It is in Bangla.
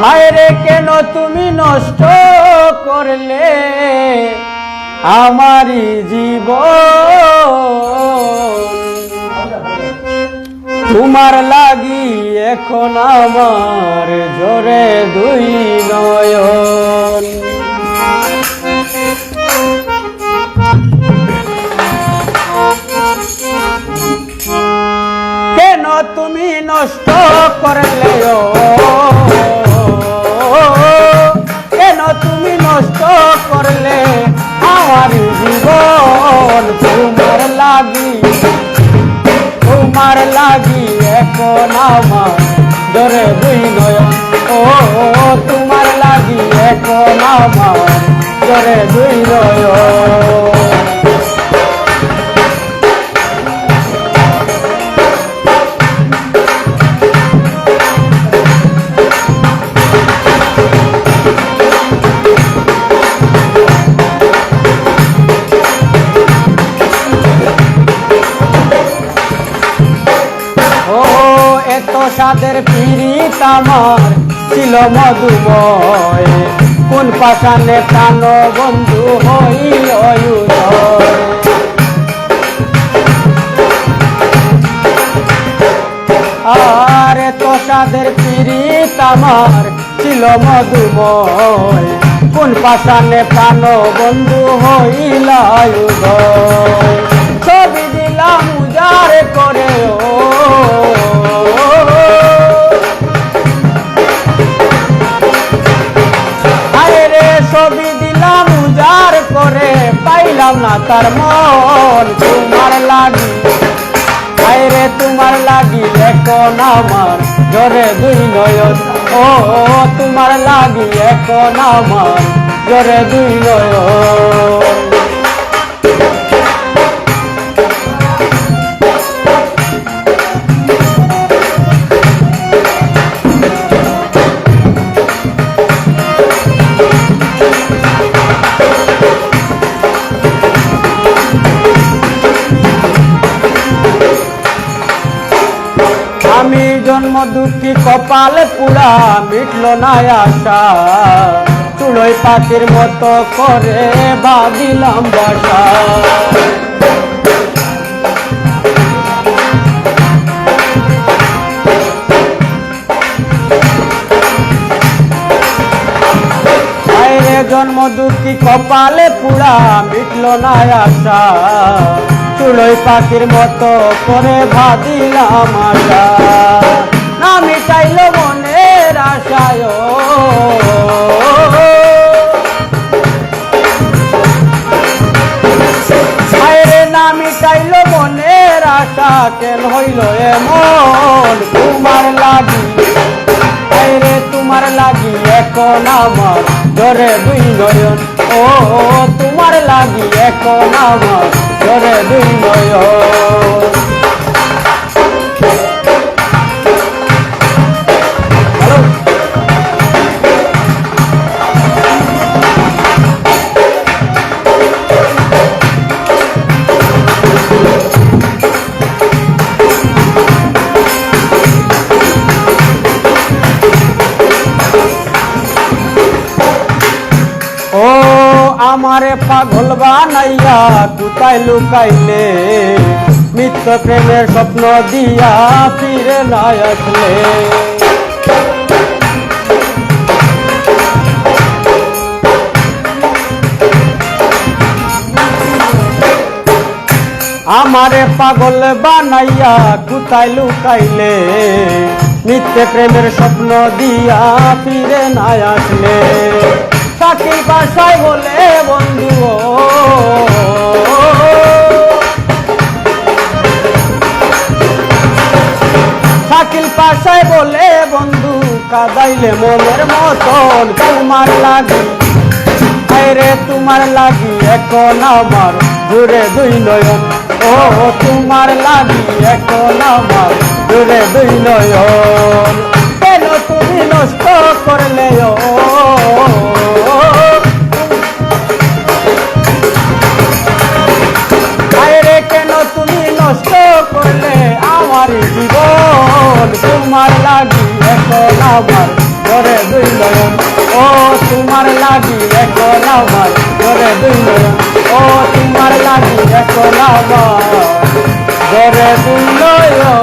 হায় রে কেন তুমি নষ্ট করলে আমারি জীবন, তোমার লাগি এখন আমার ঝরে দুই নয়ন। কেন তুমি নষ্ট করলে, কেন তুমি নষ্ট করলে আমার জীবন, তোমার লাগি এখন আমার ঝরে দুই নয়ন। ও তোমার লাগি এখন আমার ঝরে দুই নয়ন। এত সাদের পীড়িত আমার ছিল মধুময়, কোন পাষাণে প্রাণ বন্ধু হইল উদয়। আর এত সাদের পীড়িত আমার ছিল মধুময়, কোন পাষাণে প্রাণ বন্ধু হইল উদয়। ছবি দিলাম উজাড় করে, ছবি দিলাম উজাড় করে, পাইলাম না তার মন। তোমার লাগি হায় রে তোমার লাগি এখন আমার ঝরে দুই নয়ন। ও তোমার লাগি এখন আমার ঝরে দুই নয়ন। আমি জন্ম দুঃখী কপাল পুরা, মিটল না আশা, চুলোয় পাখির মতো করে বাঁধিলাম বাসা। আরে জন্ম দুঃখী কপালে পুরা, মিটল না আশা, চুলোয় পাখির মতো করে বাঁধিলাম আশা। না মিটাইল মনের আশায়, আরে না মিটাইল মনের আশা, কেন হইল এমন। তোমার লাগি আরে তোমার লাগি এখন আমার ঝরে দুই নয়ন। ও তোমার লাগি এখন আমার ঝরে দুই নয়ন। ও আমারে পাগল বানাইয়া কোথায় লুকাইলে, মিথ্য প্রেমের স্বপ্ন দিয়া ফিরে না আসলে। আমারে পাগল বানাইয়া কোথায় লুকাইলে, মিথ্য প্রেমের স্বপ্ন দিয়া ফিরে না আসলে। শাকিল পাশায় বলে বন্ধু, শাকিল পাশায় বলে বন্ধু, কাদাইলে মনের মতন। তোমার লাগি রে তোমার লাগি এখন আমার ঝরে দুই নয়ন। ও তোমার লাগি এখন আমার ঝরে দুই নয়ন। কেন তুমি নষ্ট করলে, কেন তুমি নষ্ট করলে আমার জীবন। তোমার লাগি এখন আমার দুই নয়ন ও তোমার লাগি এখন আমার জোরে দুই নয়ন ও তোমার লাগি এখন আমার জোরে দুই নয়ন